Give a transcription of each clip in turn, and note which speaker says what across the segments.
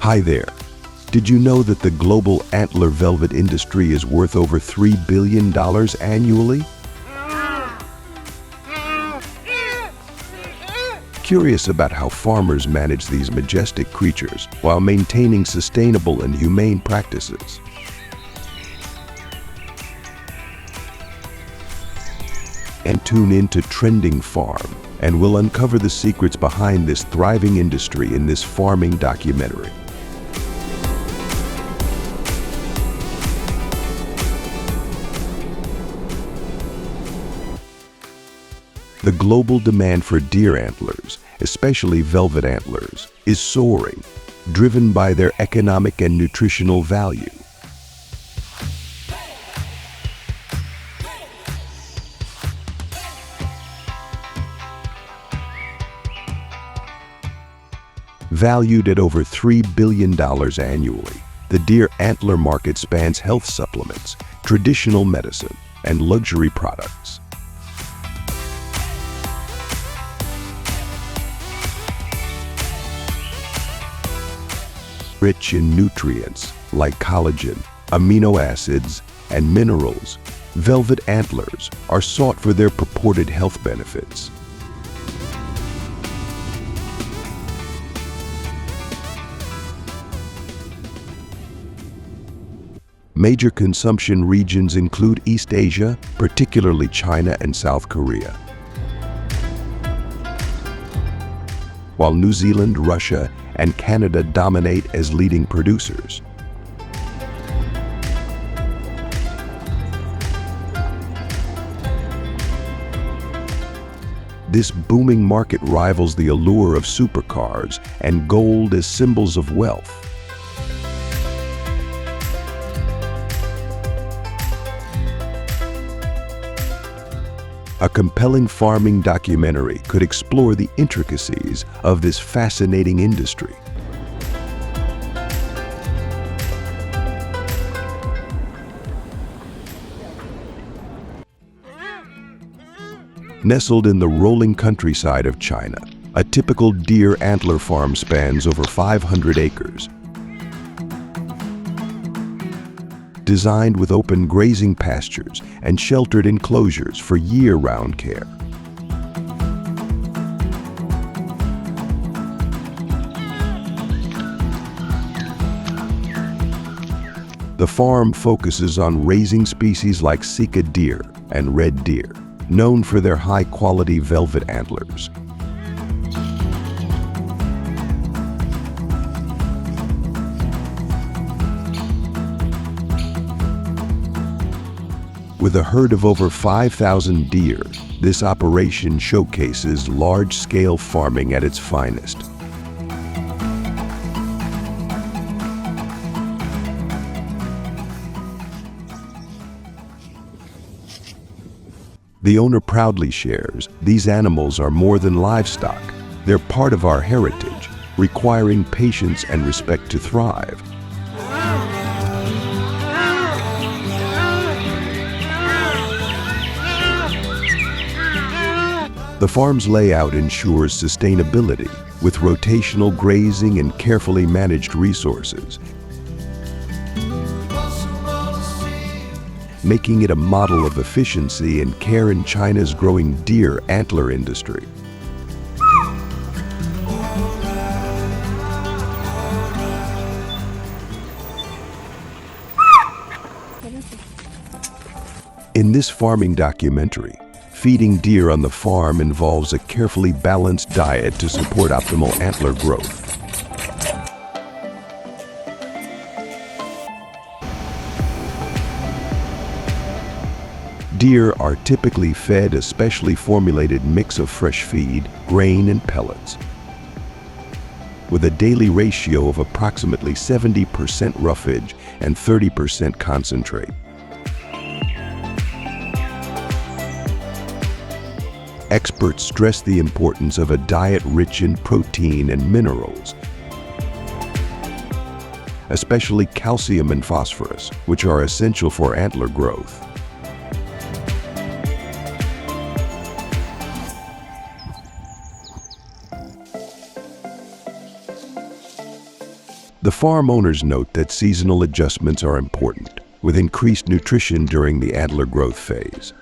Speaker 1: Hi there. Did you know that the global antler velvet industry is worth over $3 billion annually? Curious about how farmers manage these majestic creatures while maintaining sustainable and humane practices? And tune in to Trending Farm, and we'll uncover the secrets behind this thriving industry in this farming documentary. The global demand for deer antlers, especially velvet antlers, is soaring, driven by their economic and nutritional value. Valued at over $3 billion annually, the deer antler market spans health supplements, traditional medicine, and luxury products. Rich in nutrients like collagen, amino acids, and minerals, velvet antlers are sought for their purported health benefits. Major consumption regions include East Asia, particularly China and South Korea, while New Zealand, Russia, and Canada dominate as leading producers. This booming market rivals the allure of supercars and gold as symbols of wealth. A compelling farming documentary could explore the intricacies of this fascinating industry. Nestled in the rolling countryside of China, a typical deer antler farm spans over 500 acres. Designed with open grazing pastures and sheltered enclosures for year-round care. The farm focuses on raising species like Sika deer and red deer, known for their high-quality velvet antlers. With a herd of over 5,000 deer, this operation showcases large-scale farming at its finest. The owner proudly shares, "These animals are more than livestock. They're part of our heritage, requiring patience and respect to thrive." The farm's layout ensures sustainability with rotational grazing and carefully managed resources, making it a model of efficiency and care in China's growing deer antler industry. In this farming documentary, feeding deer on the farm involves a carefully balanced diet to support optimal antler growth. Deer are typically fed a specially formulated mix of fresh feed, grain, and pellets, with a daily ratio of approximately 70% roughage and 30% concentrate. Experts stress the importance of a diet rich in protein and minerals, especially calcium and phosphorus, which are essential for antler growth. The farm owners note that seasonal adjustments are important, with increased nutrition during the antler growth phase.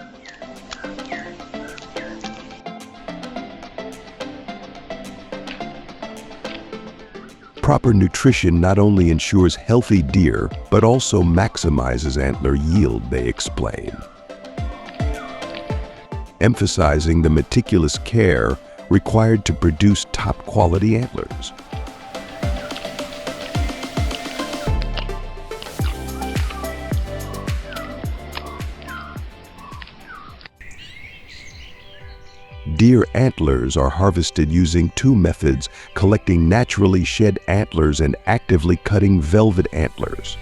Speaker 1: Proper nutrition not only ensures healthy deer, but also maximizes antler yield, they explain, emphasizing the meticulous care required to produce top-quality antlers. Deer antlers are harvested using two methods: collecting naturally shed antlers and actively cutting velvet antlers.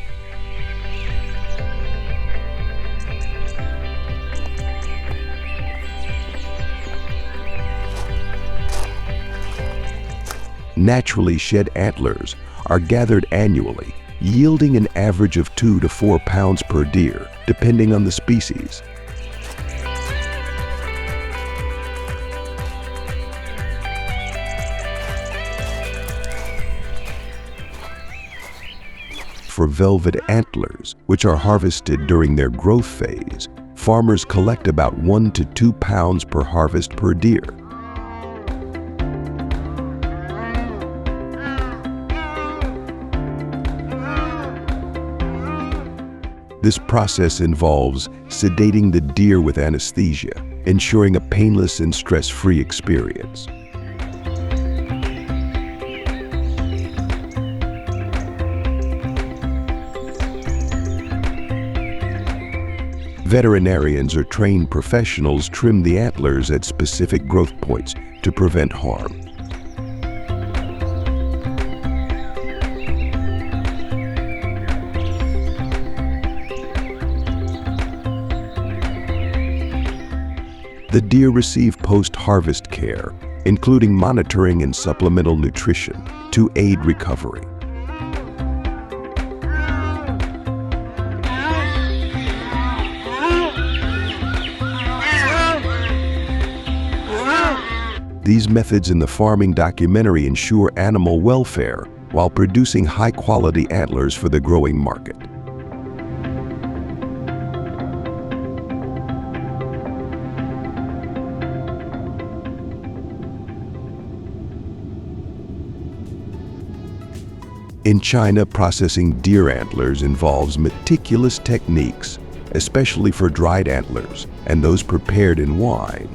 Speaker 1: Naturally shed antlers are gathered annually, yielding an average of 2 to 4 pounds per deer, depending on the species. For velvet antlers, which are harvested during their growth phase, farmers collect about 1 to 2 pounds per harvest per deer. This process involves sedating the deer with anesthesia, ensuring a painless and stress-free experience. Veterinarians or trained professionals trim the antlers at specific growth points to prevent harm. The deer receive post-harvest care, including monitoring and supplemental nutrition, to aid recovery. These methods in the farming documentary ensure animal welfare while producing high-quality antlers for the growing market. In China, processing deer antlers involves meticulous techniques, especially for dried antlers and those prepared in wine.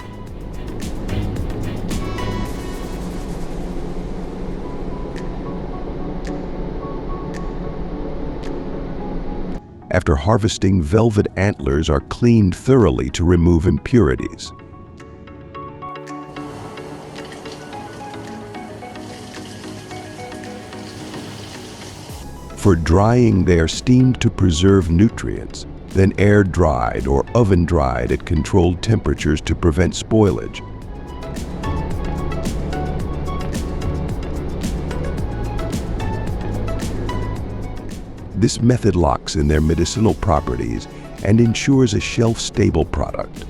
Speaker 1: After harvesting, velvet antlers are cleaned thoroughly to remove impurities. For drying, they are steamed to preserve nutrients, then air-dried or oven-dried at controlled temperatures to prevent spoilage. This method locks in their medicinal properties and ensures a shelf-stable product.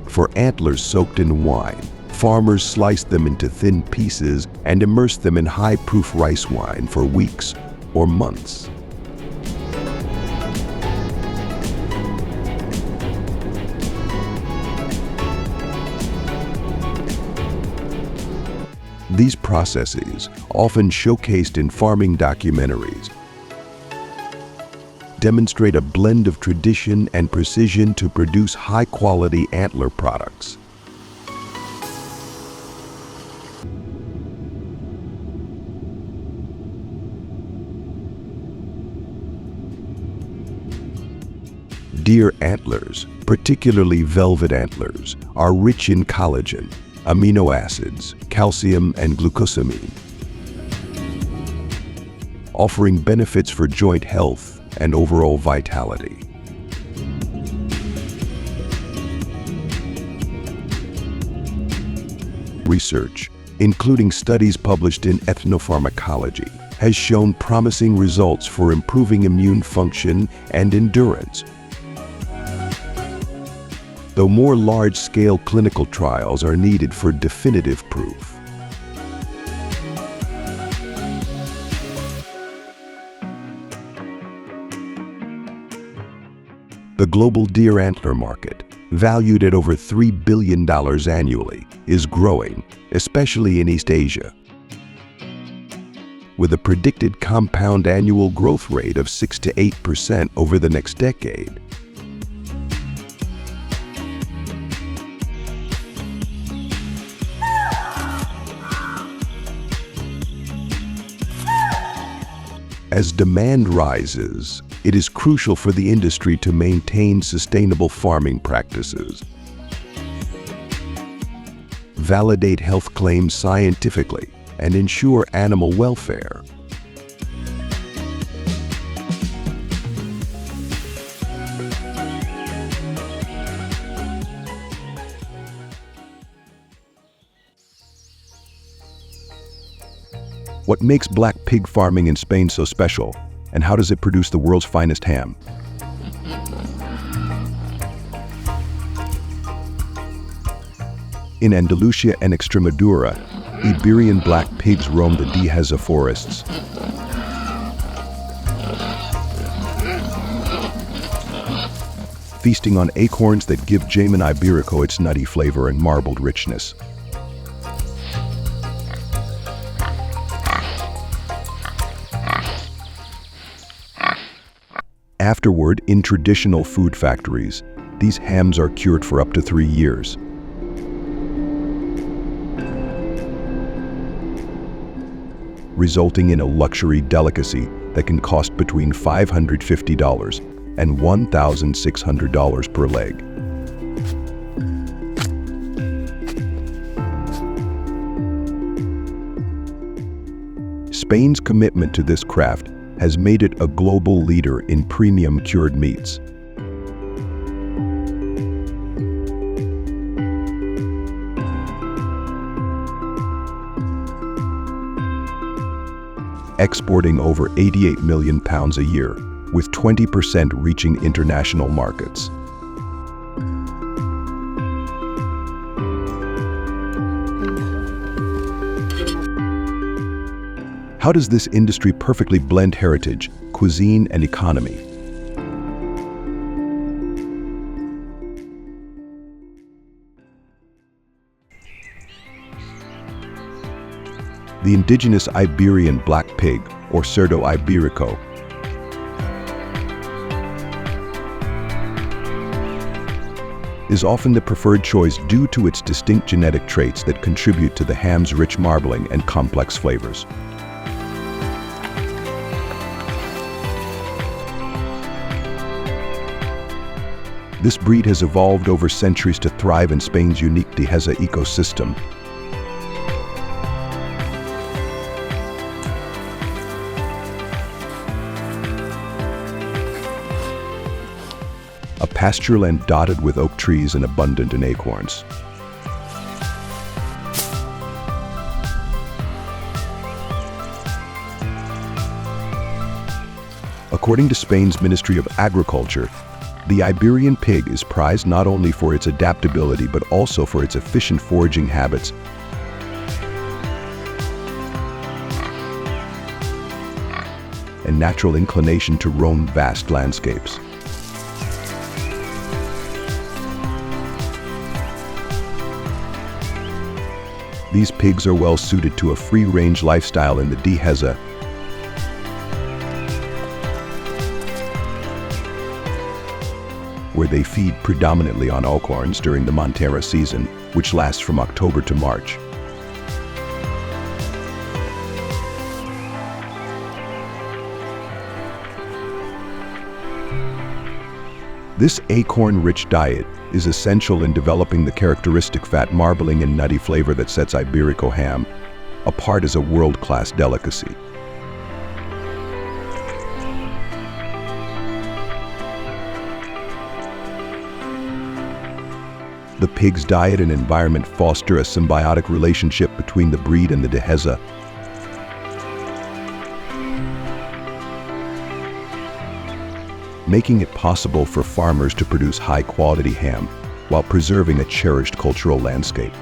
Speaker 1: For antlers soaked in wine, farmers slice them into thin pieces and immerse them in high-proof rice wine for weeks or months. These processes, often showcased in farming documentaries, demonstrate a blend of tradition and precision to produce high-quality antler products. Deer antlers, particularly velvet antlers, are rich in collagen, amino acids, calcium, and glucosamine, offering benefits for joint health and overall vitality. Research, including studies published in ethnopharmacology, has shown promising results for improving immune function and endurance. though more large-scale clinical trials are needed for definitive proof. The global deer antler market, valued at over $3 billion annually, is growing, especially in East Asia, with a predicted compound annual growth rate of 6 to 8% over the next decade. As demand rises, it is crucial for the industry to maintain sustainable farming practices, validate health claims scientifically, and ensure animal welfare. What makes black pig farming in Spain so special, and how does it produce the world's finest ham? In Andalusia and Extremadura, Iberian black pigs roam the Dehesa forests. Feasting on acorns that give Jamin Iberico its nutty flavor and marbled richness. Afterward, in traditional food factories, these hams are cured for up to 3 years. Resulting in a luxury delicacy that can cost between $550 and $1,600 per leg. Spain's commitment to this craft has made it a global leader in premium cured meats. Exporting over 88 million pounds a year, with 20% reaching international markets. How does this industry perfectly blend heritage, cuisine, and economy? The indigenous Iberian black pig, or Cerdo Iberico, is often the preferred choice due to its distinct genetic traits that contribute to the ham's rich marbling and complex flavors. This breed has evolved over centuries to thrive in Spain's unique Dehesa ecosystem. A pasture land dotted with oak trees and abundant in acorns. According to Spain's Ministry of Agriculture, the Iberian pig is prized not only for its adaptability but also for its efficient foraging habits and natural inclination to roam vast landscapes. These pigs are well suited to a free-range lifestyle in the Dehesa, where they feed predominantly on acorns during the Montera season, which lasts from October to March. This acorn-rich diet is essential in developing the characteristic fat marbling and nutty flavor that sets Iberico ham apart as a world-class delicacy. The pig's diet and environment foster a symbiotic relationship between the breed and the Dehesa. Making it possible for farmers to produce high-quality ham while preserving a cherished cultural landscape.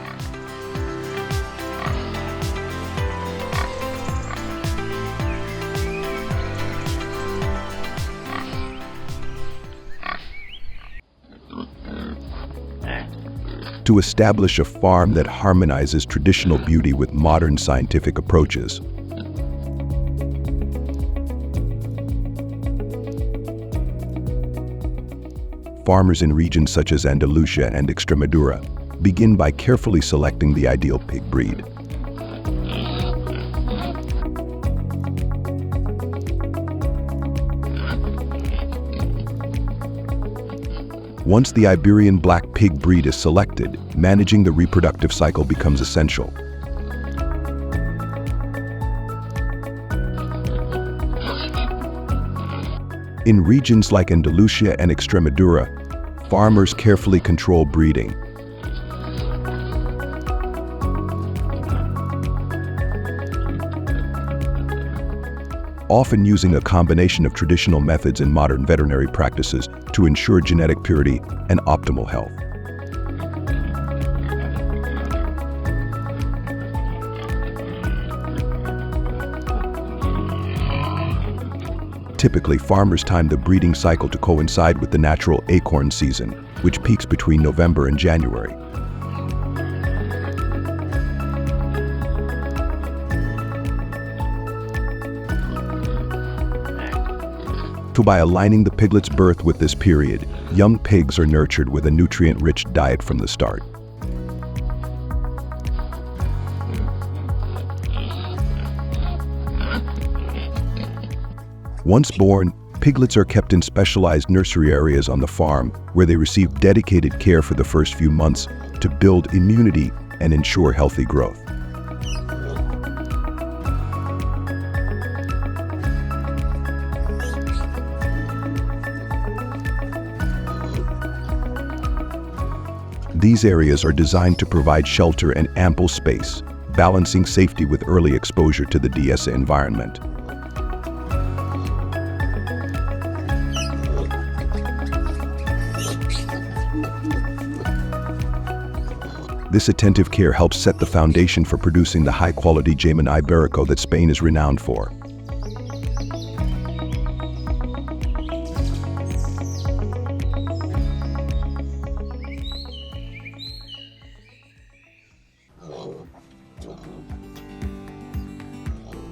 Speaker 1: To establish a farm that harmonizes traditional beauty with modern scientific approaches. Farmers in regions such as Andalusia and Extremadura begin by carefully selecting the ideal pig breed. Once the Iberian black pig breed is selected, managing the reproductive cycle becomes essential. In regions like Andalusia and Extremadura, farmers carefully control breeding. Often using a combination of traditional methods and modern veterinary practices to ensure genetic purity and optimal health. Typically, farmers time the breeding cycle to coincide with the natural acorn season, which peaks between November and January. By aligning the piglet's birth with this period, young pigs are nurtured with a nutrient-rich diet from the start. Once born, piglets are kept in specialized nursery areas on the farm, where they receive dedicated care for the first few months to build immunity and ensure healthy growth. These areas are designed to provide shelter and ample space, balancing safety with early exposure to the dehesa environment. This attentive care helps set the foundation for producing the high-quality German Iberico that Spain is renowned for.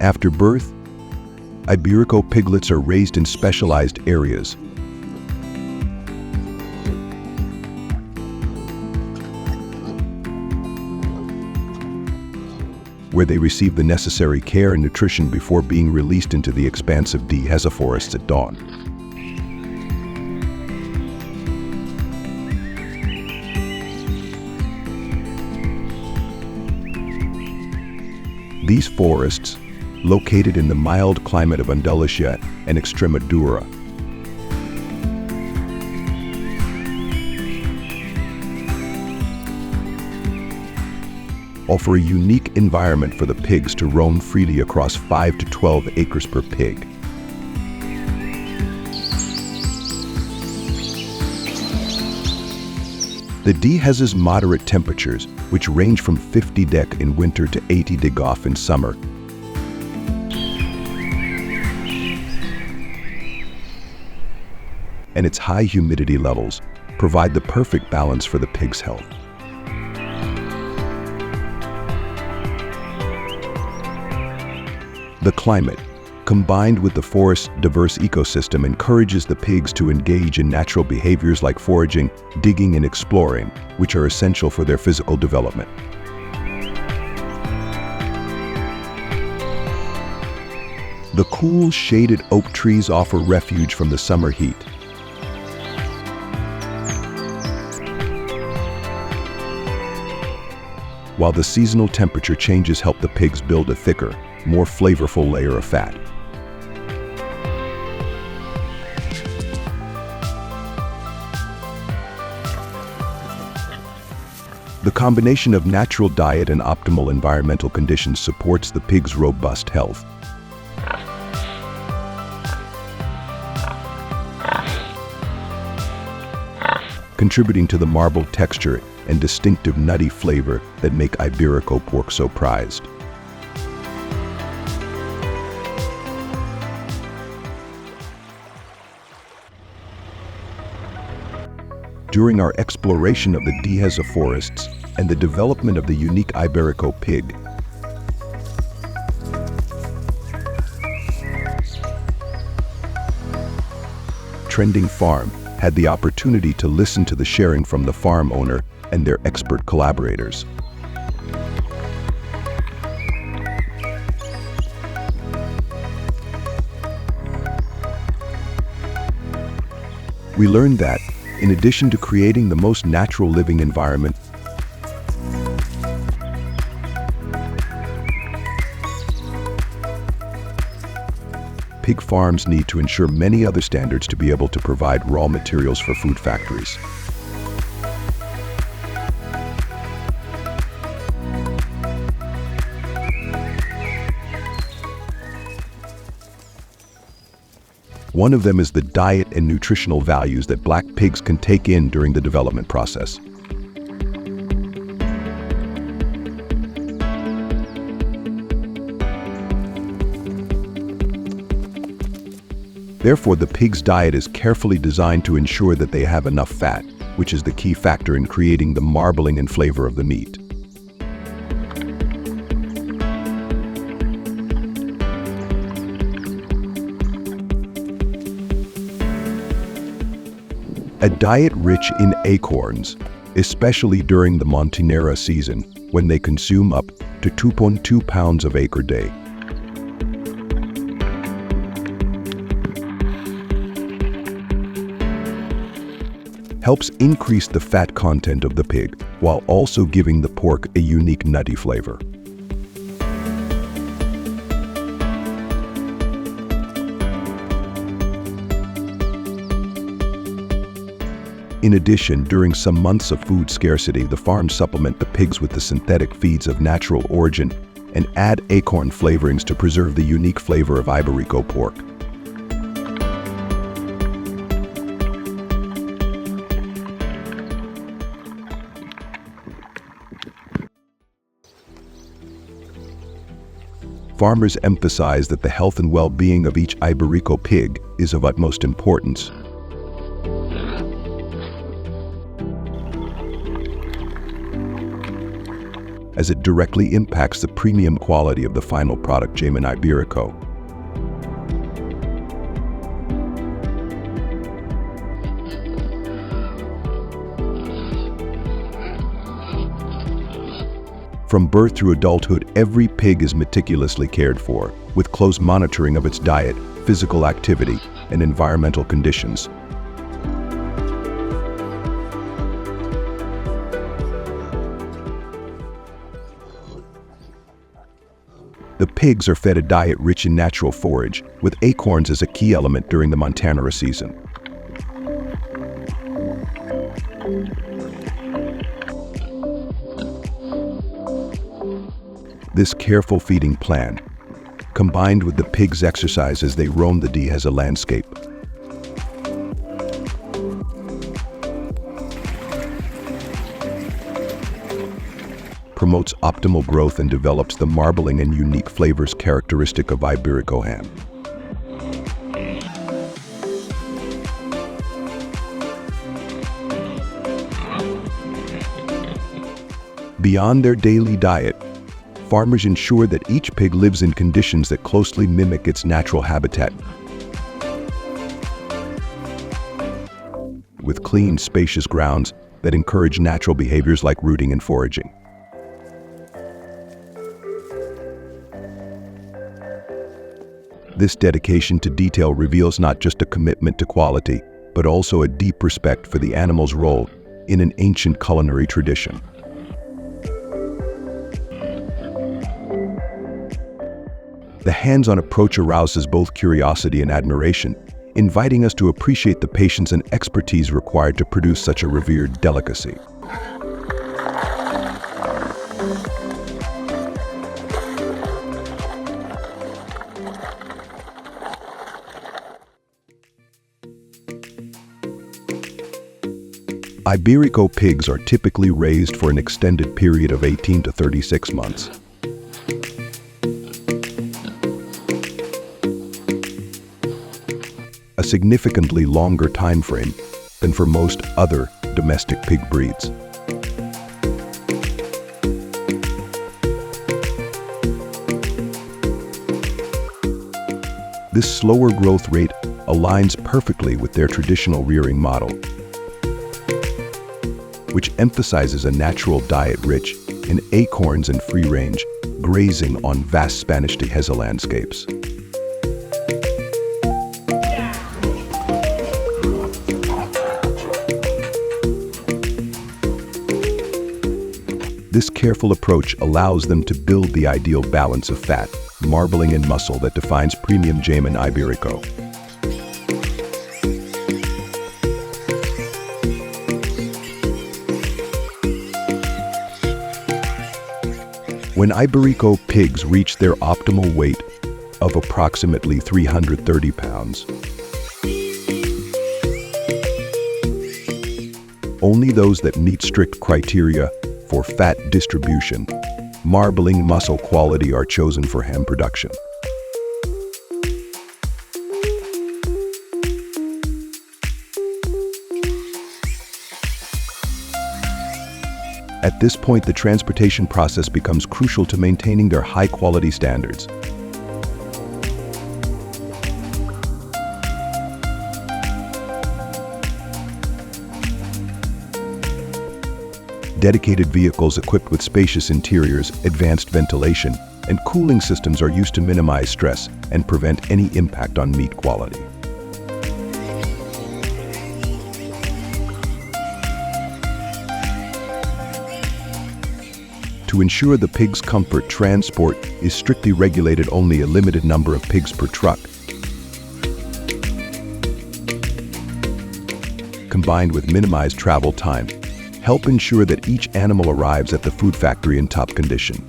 Speaker 1: After birth, Iberico piglets are raised in specialized areas. Where they receive the necessary care and nutrition before being released into the expansive dehesa forests at dawn. These forests, located in the mild climate of Andalusia and Extremadura, offer a unique environment for the pigs to roam freely across 5 to 12 acres per pig. The dehesa's moderate temperatures, which range from 50 deg in winter to 80 deg off in summer, and its high humidity levels provide the perfect balance for the pig's health. The climate, combined with the forest's diverse ecosystem, encourages the pigs to engage in natural behaviors like foraging, digging, and exploring, which are essential for their physical development. The cool, shaded oak trees offer refuge from the summer heat. While the seasonal temperature changes help the pigs build a thicker, more flavorful layer of fat. The combination of natural diet and optimal environmental conditions supports the pig's robust health. contributing to the marbled texture and distinctive nutty flavor that make Iberico pork so prized. During our exploration of the Dehesa forests and the development of the unique Iberico pig, Trending Farm had the opportunity to listen to the sharing from the farm owner and their expert collaborators. We learned that, in addition to creating the most natural living environment, pig farms need to ensure many other standards to be able to provide raw materials for food factories. One of them is the diet and nutritional values that black pigs can take in during the development process. Therefore, the pig's diet is carefully designed to ensure that they have enough fat, which is the key factor in creating the marbling and flavor of the meat. A diet rich in acorns, especially during the Montanera season, when they consume up to 2.2 pounds of acre day. Helps increase the fat content of the pig, while also giving the pork a unique nutty flavor. In addition, during some months of food scarcity, the farms supplement the pigs with the synthetic feeds of natural origin and add acorn flavorings to preserve the unique flavor of Iberico pork. Farmers emphasize that the health and well-being of each Iberico pig is of utmost importance. As it directly impacts the premium quality of the final product, Jamin Iberico. From birth through adulthood, every pig is meticulously cared for, with close monitoring of its diet, physical activity, and environmental conditions. The pigs are fed a diet rich in natural forage, with acorns as a key element during the Montanera season. This careful feeding plan, combined with the pigs' exercise as they roam the Dehesa landscape, promotes optimal growth and develops the marbling and unique flavors characteristic of Iberico ham. Beyond their daily diet, farmers ensure that each pig lives in conditions that closely mimic its natural habitat, with clean, spacious grounds that encourage natural behaviors like rooting and foraging. This dedication to detail reveals not just a commitment to quality, but also a deep respect for the animal's role in an ancient culinary tradition. The hands-on approach arouses both curiosity and admiration, inviting us to appreciate the patience and expertise required to produce such a revered delicacy. Iberico pigs are typically raised for an extended period of 18 to 36 months. A significantly longer time frame than for most other domestic pig breeds. This slower growth rate aligns perfectly with their traditional rearing model, which emphasizes a natural diet rich in acorns and free-range grazing on vast Spanish Tejeda landscapes. This careful approach allows them to build the ideal balance of fat, marbling, and muscle that defines premium Cayman Iberico. When Iberico pigs reach their optimal weight of approximately 330 pounds, only those that meet strict criteria for fat distribution, marbling, muscle quality are chosen for ham production. At this point, the transportation process becomes crucial to maintaining their high-quality standards. Dedicated vehicles equipped with spacious interiors, advanced ventilation, and cooling systems are used to minimize stress and prevent any impact on meat quality. To ensure the pig's comfort, transport is strictly regulated. Only a limited number of pigs per truck, combined with minimized travel time, help ensure that each animal arrives at the food factory in top condition.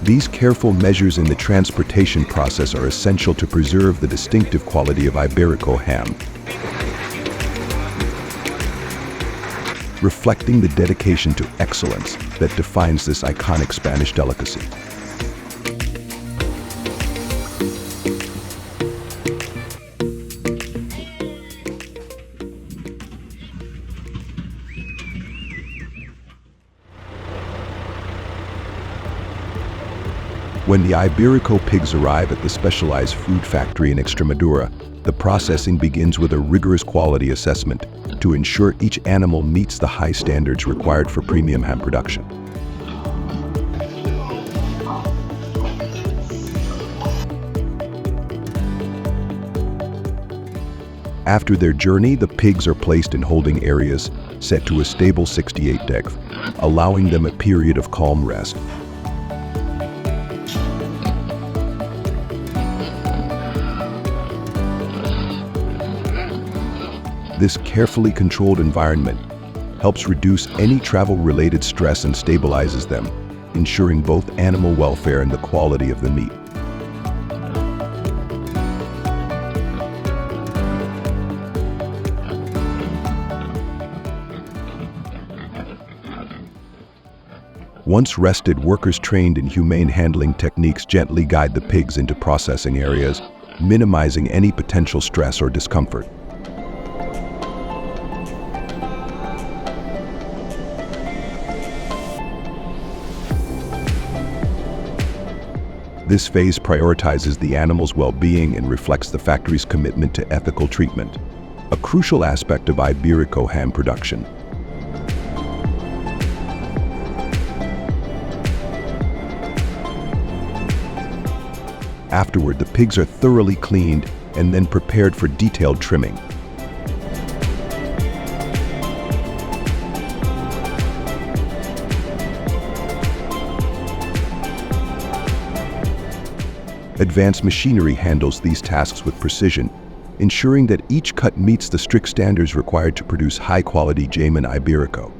Speaker 1: These careful measures in the transportation process are essential to preserve the distinctive quality of Iberico ham, reflecting the dedication to excellence that defines this iconic Spanish delicacy. When the Iberico pigs arrive at the specialized food factory in Extremadura, the processing begins with a rigorous quality assessment to ensure each animal meets the high standards required for premium ham production. After their journey, the pigs are placed in holding areas set to a stable 68 degrees, allowing them a period of calm rest. This carefully controlled environment helps reduce any travel-related stress and stabilizes them, ensuring both animal welfare and the quality of the meat. Once rested, workers trained in humane handling techniques gently guide the pigs into processing areas, minimizing any potential stress or discomfort. This phase prioritizes the animal's well-being and reflects the factory's commitment to ethical treatment, a crucial aspect of Iberico ham production. Afterward, the pigs are thoroughly cleaned and then prepared for detailed trimming. Advanced machinery handles these tasks with precision, ensuring that each cut meets the strict standards required to produce high-quality Cayman Iberico.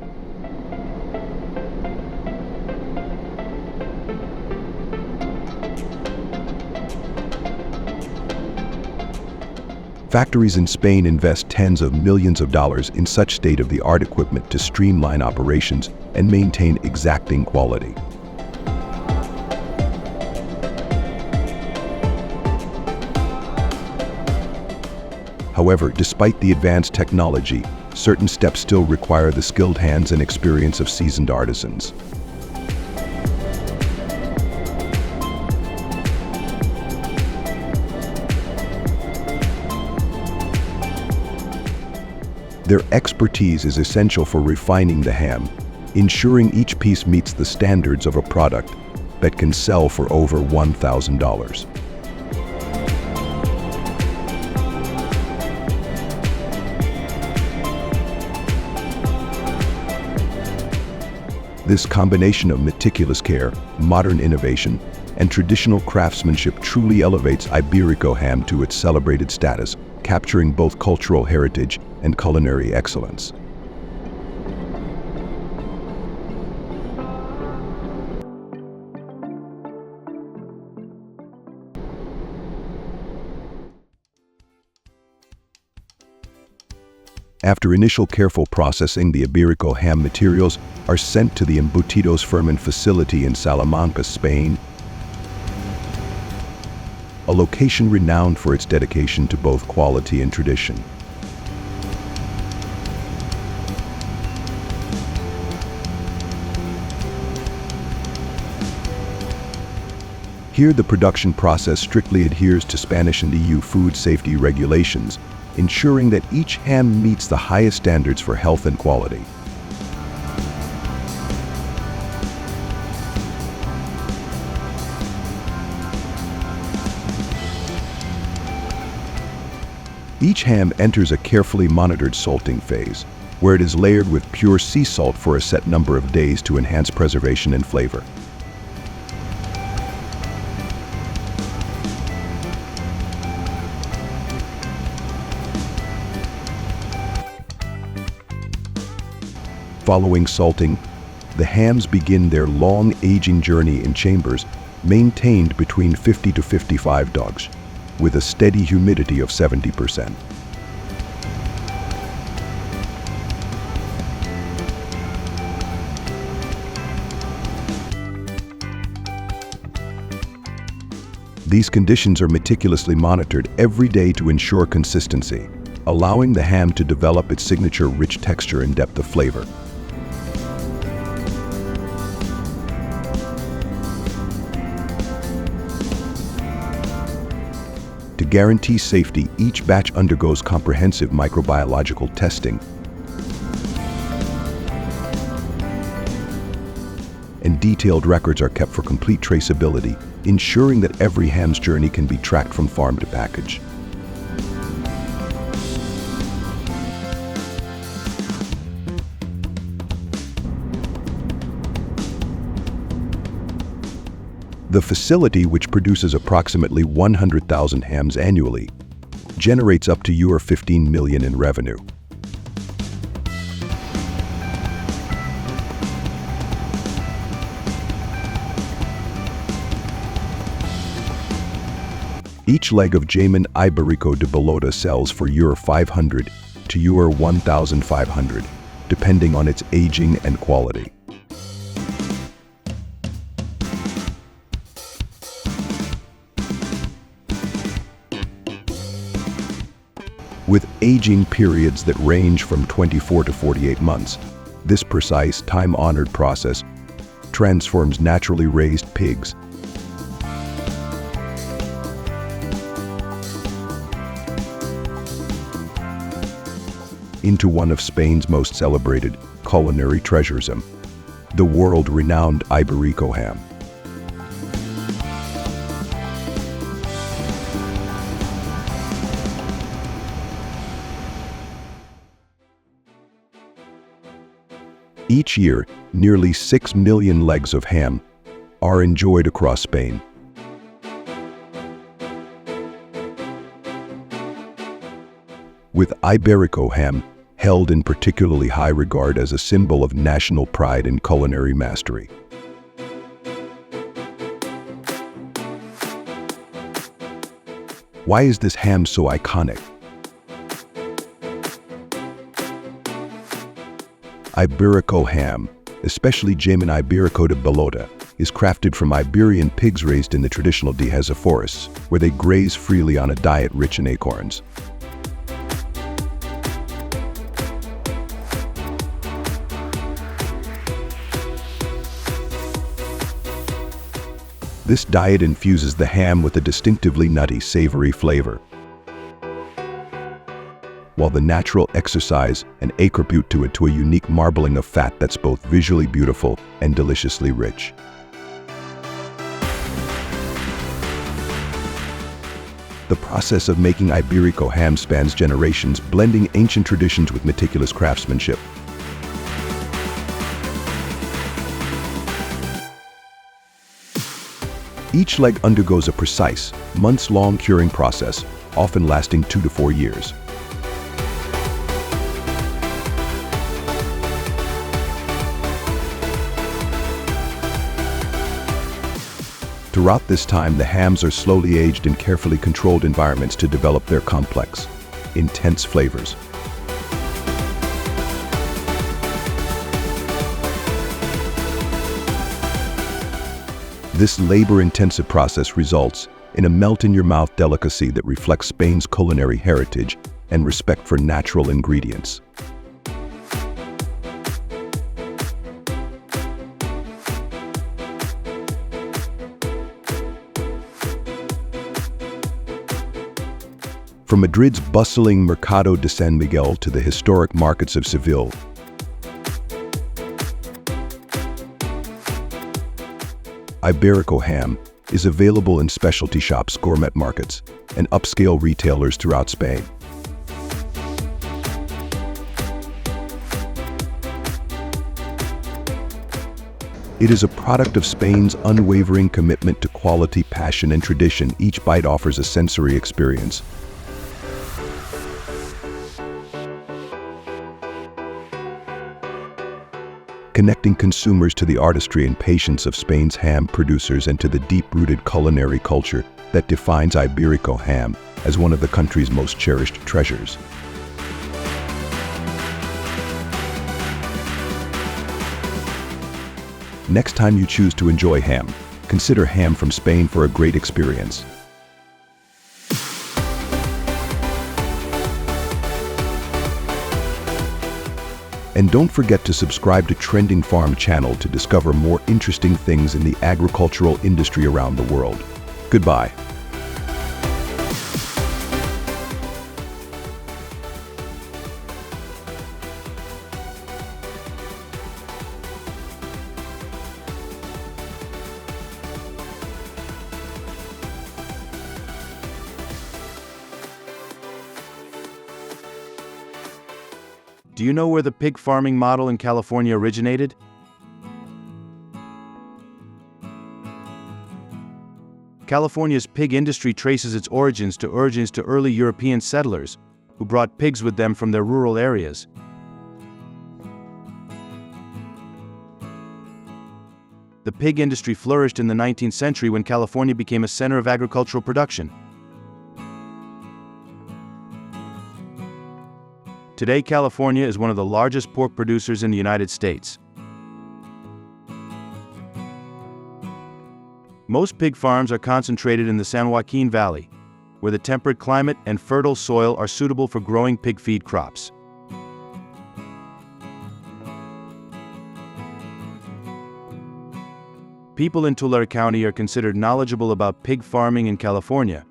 Speaker 1: Factories in Spain invest tens of millions of dollars in such state-of-the-art equipment to streamline operations and maintain exacting quality. However, despite the advanced technology, certain steps still require the skilled hands and experience of seasoned artisans. Their expertise is essential for refining the ham, ensuring each piece meets the standards of a product that can sell for over $1,000. This combination of meticulous care, modern innovation, and traditional craftsmanship truly elevates Iberico ham to its celebrated status, capturing both cultural heritage and culinary excellence. After initial careful processing, the Iberico ham materials are sent to the embutidos ferment facility in Salamanca, Spain, a location renowned for its dedication to both quality and tradition. Here, the production process strictly adheres to Spanish and EU food safety regulations, ensuring that each ham meets the highest standards for health and quality. Each ham enters a carefully monitored salting phase, where it is layered with pure sea salt for a set number of days to enhance preservation and flavor. Following salting, the hams begin their long aging journey in chambers maintained between 50 to 55 degrees, with a steady humidity of 70%. These conditions are meticulously monitored every day to ensure consistency, allowing the ham to develop its signature rich texture and depth of flavor. To guarantee safety, each batch undergoes comprehensive microbiological testing, and detailed records are kept for complete traceability, ensuring that every ham's journey can be tracked from farm to package. The facility, which produces approximately 100,000 hams annually, generates up to €15 million in revenue. Each leg of Jamon Iberico de Bellota sells for €500 to €1,500, depending on its aging and quality. With aging periods that range from 24 to 48 months, this precise, time-honored process transforms naturally raised pigs into one of Spain's most celebrated culinary treasures, the world-renowned Iberico ham. Each year, nearly 6 million legs of ham are enjoyed across Spain. With Iberico ham held in particularly high regard as a symbol of national pride and culinary mastery. Why is this ham so iconic? Iberico ham, especially Jamin Iberico de Bellota, is crafted from Iberian pigs raised in the traditional Dehesa forests, where they graze freely on a diet rich in acorns. This diet infuses the ham with a distinctively nutty, savory flavor, while the natural exercise and attribute to it to a unique marbling of fat that's both visually beautiful and deliciously rich. The process of making Iberico ham spans generations, blending ancient traditions with meticulous craftsmanship. Each leg undergoes a precise, months-long curing process, often lasting 2 to 4 years. Throughout this time, the hams are slowly aged in carefully controlled environments to develop their complex, intense flavors. This labor-intensive process results in a melt-in-your-mouth delicacy that reflects Spain's culinary heritage and respect for natural ingredients. From Madrid's bustling Mercado de San Miguel to the historic markets of Seville, Iberico ham is available in specialty shops, gourmet markets, and upscale retailers throughout Spain. It is a product of Spain's unwavering commitment to quality, passion, and tradition. Each bite offers a sensory experience, connecting consumers to the artistry and patience of Spain's ham producers and to the deep-rooted culinary culture that defines Iberico ham as one of the country's most cherished treasures. Next time you choose to enjoy ham, consider ham from Spain for a great experience. And don't forget to subscribe to Trending Farm channel to discover more interesting things in the agricultural industry around the world. Goodbye.
Speaker 2: Do you know where the pig farming model in California originated? California's pig industry traces its origins to early European settlers who brought pigs with them from their rural areas. The pig industry flourished in the 19th century when California became a center of agricultural production. Today, California is one of the largest pork producers in the United States. Most pig farms are concentrated in the San Joaquin Valley, where the temperate climate and fertile soil are suitable for growing pig feed crops. People in Tulare County are considered knowledgeable about pig farming in California.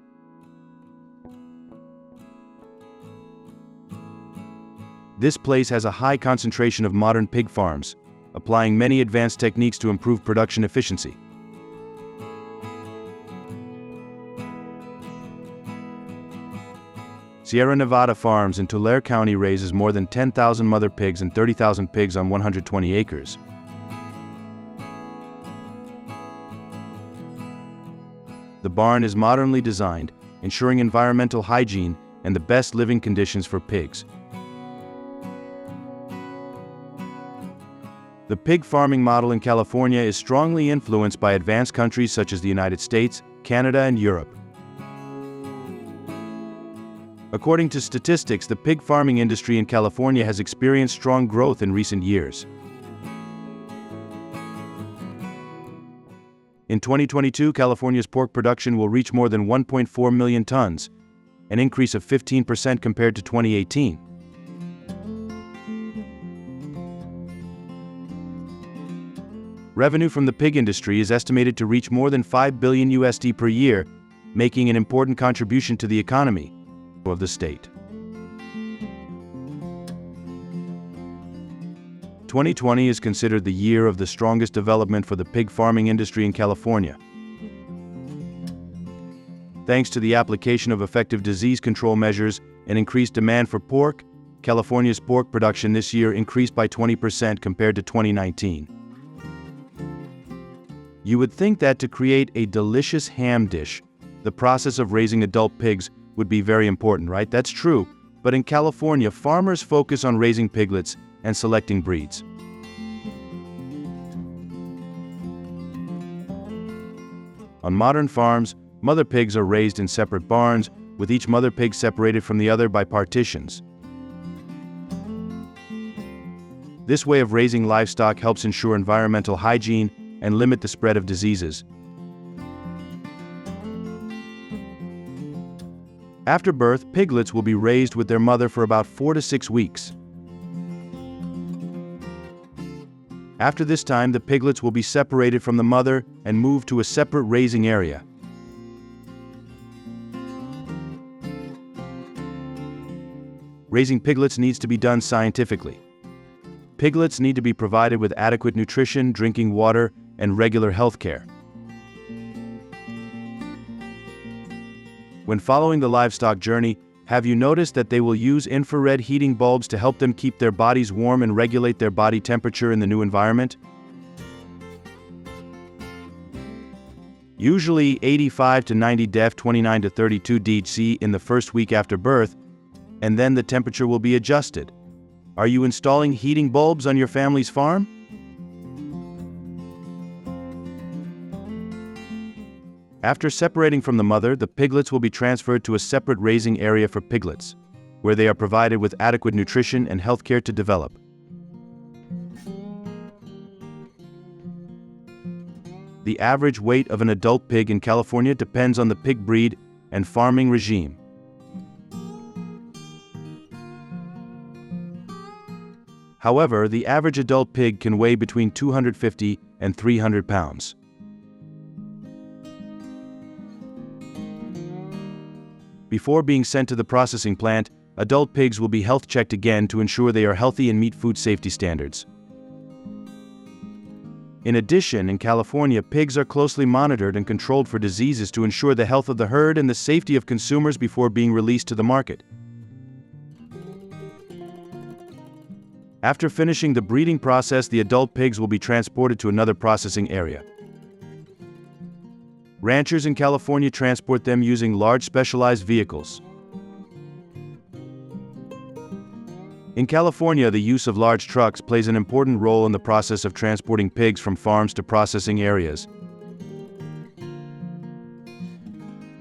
Speaker 2: This place has a high concentration of modern pig farms, applying many advanced techniques to improve production efficiency. Sierra Nevada Farms in Tulare County raises more than 10,000 mother pigs and 30,000 pigs on 120 acres. The barn is modernly designed, ensuring environmental hygiene and the best living conditions for pigs. The pig farming model in California is strongly influenced by advanced countries such as the United States, Canada, and Europe. According to statistics, the pig farming industry in California has experienced strong growth in recent years. In 2022, California's pork production will reach more than 1.4 million tons, an increase of 15% compared to 2018. Revenue from the pig industry is estimated to reach more than $5 billion USD per year, making an important contribution to the economy of the state. 2020 is considered the year of the strongest development for the pig farming industry in California. Thanks to the application of effective disease control measures and increased demand for pork, California's pork production this year increased by 20% compared to 2019. You would think that to create a delicious ham dish, the process of raising adult pigs would be very important, right? That's true, but in California, farmers focus on raising piglets and selecting breeds. On modern farms, mother pigs are raised in separate barns, with each mother pig separated from the other by partitions. This way of raising livestock helps ensure environmental hygiene and limit the spread of diseases. After birth, piglets will be raised with their mother for about 4 to 6 weeks. After this time, the piglets will be separated from the mother and moved to a separate raising area. Raising piglets needs to be done scientifically. Piglets need to be provided with adequate nutrition, drinking water, and regular health care. When following the livestock journey, have you noticed that they will use infrared heating bulbs to help them keep their bodies warm and regulate their body temperature in the new environment? Usually 85 to 90 def 29 to 32 dC in the first week after birth, and then the temperature will be adjusted. Are you installing heating bulbs on your family's farm? After separating from the mother, the piglets will be transferred to a separate raising area for piglets, where they are provided with adequate nutrition and health care to develop. The average weight of an adult pig in California depends on the pig breed and farming regime. However, the average adult pig can weigh between 250 and 300 pounds. Before being sent to the processing plant, adult pigs will be health checked again to ensure they are healthy and meet food safety standards. In addition, in California, pigs are closely monitored and controlled for diseases to ensure the health of the herd and the safety of consumers before being released to the market. After finishing the breeding process, the adult pigs will be transported to another processing area. Ranchers in California transport them using large specialized vehicles. In California, the use of large trucks plays an important role in the process of transporting pigs from farms to processing areas.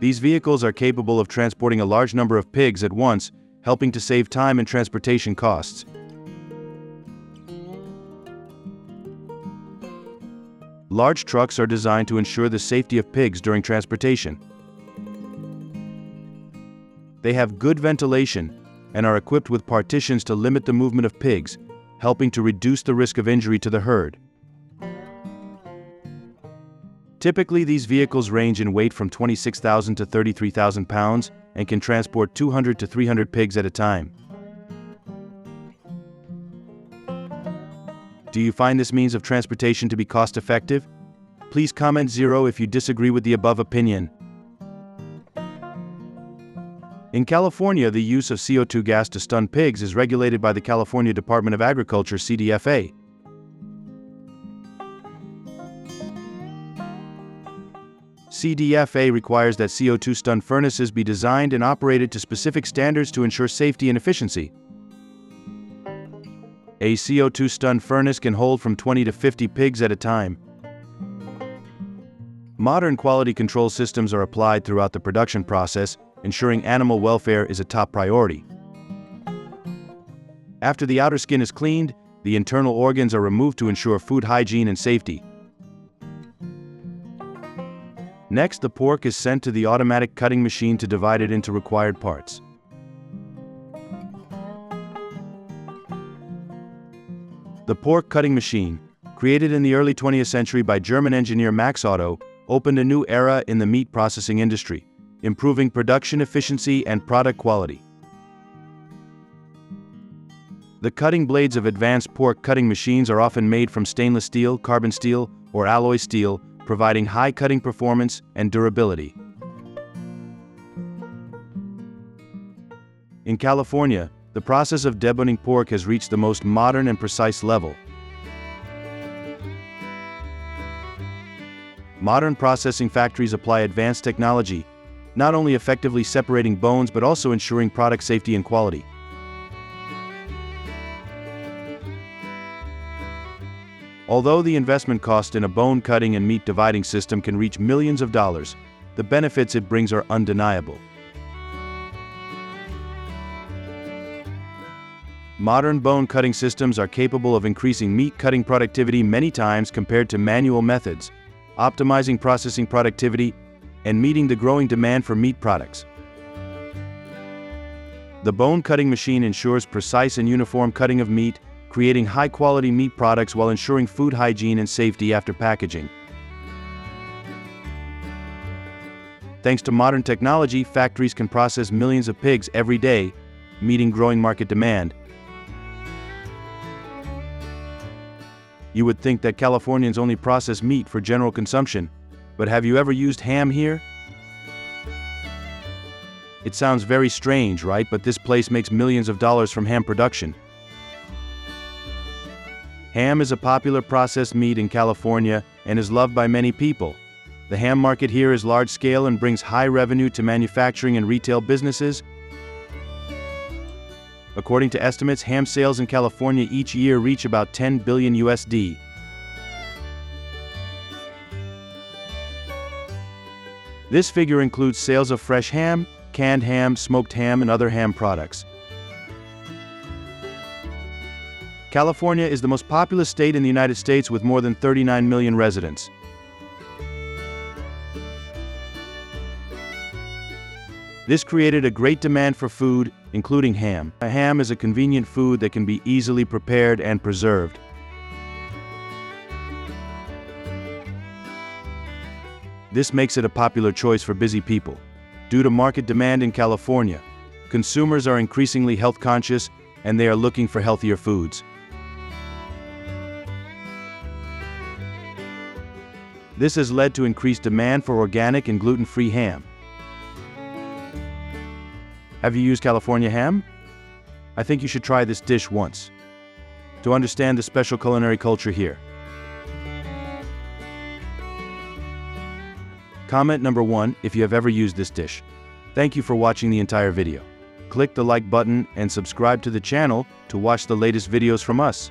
Speaker 2: These vehicles are capable of transporting a large number of pigs at once, helping to save time and transportation costs. Large trucks are designed to ensure the safety of pigs during transportation. They have good ventilation and are equipped with partitions to limit the movement of pigs, helping to reduce the risk of injury to the herd. Typically, these vehicles range in weight from 26,000 to 33,000 pounds and can transport 200 to 300 pigs at a time. Do you find this means of transportation to be cost-effective? Please comment 0 if you disagree with the above opinion. In California, the use of CO2 gas to stun pigs is regulated by the California Department of Agriculture, CDFA. CDFA requires that CO2 stun furnaces be designed and operated to specific standards to ensure safety and efficiency. A CO2 stun furnace can hold from 20 to 50 pigs at a time. Modern quality control systems are applied throughout the production process, ensuring animal welfare is a top priority. After the outer skin is cleaned, the internal organs are removed to ensure food hygiene and safety. Next, the pork is sent to the automatic cutting machine to divide it into required parts. The pork cutting machine, created in the early 20th century by German engineer Max Otto, opened a new era in the meat processing industry, improving production efficiency and product quality. The cutting blades of advanced pork cutting machines are often made from stainless steel, carbon steel, or alloy steel, providing high cutting performance and durability. In California, the process of deboning pork has reached the most modern and precise level. Modern processing factories apply advanced technology, not only effectively separating bones but also ensuring product safety and quality. Although the investment cost in a bone cutting and meat dividing system can reach millions of dollars, the benefits it brings are undeniable. Modern bone cutting systems are capable of increasing meat cutting productivity many times compared to manual methods, optimizing processing productivity, and meeting the growing demand for meat products. The bone cutting machine ensures precise and uniform cutting of meat, creating high-quality meat products while ensuring food hygiene and safety after packaging. Thanks to modern technology, factories can process millions of pigs every day, meeting growing market demand. You would think that Californians only process meat for general consumption, but have you ever used ham here? It sounds very strange, right? But this place makes millions of dollars from ham production. Ham is a popular processed meat in California and is loved by many people. The ham market here is large-scale and brings high revenue to manufacturing and retail businesses. According to estimates, ham sales in California each year reach about $10 billion USD. This figure includes sales of fresh ham, canned ham, smoked ham, and other ham products. California is the most populous state in the United States with more than 39 million residents. This created a great demand for food, including ham. A ham is a convenient food that can be easily prepared and preserved. This makes it a popular choice for busy people. Due to market demand in California, consumers are increasingly health conscious and they are looking for healthier foods. This has led to increased demand for organic and gluten-free ham. Have you used California ham? I think you should try this dish once to understand the special culinary culture here. Comment number 1 if you have ever used this dish. Thank you for watching the entire video. Click the like button and subscribe to the channel to watch the latest videos from us.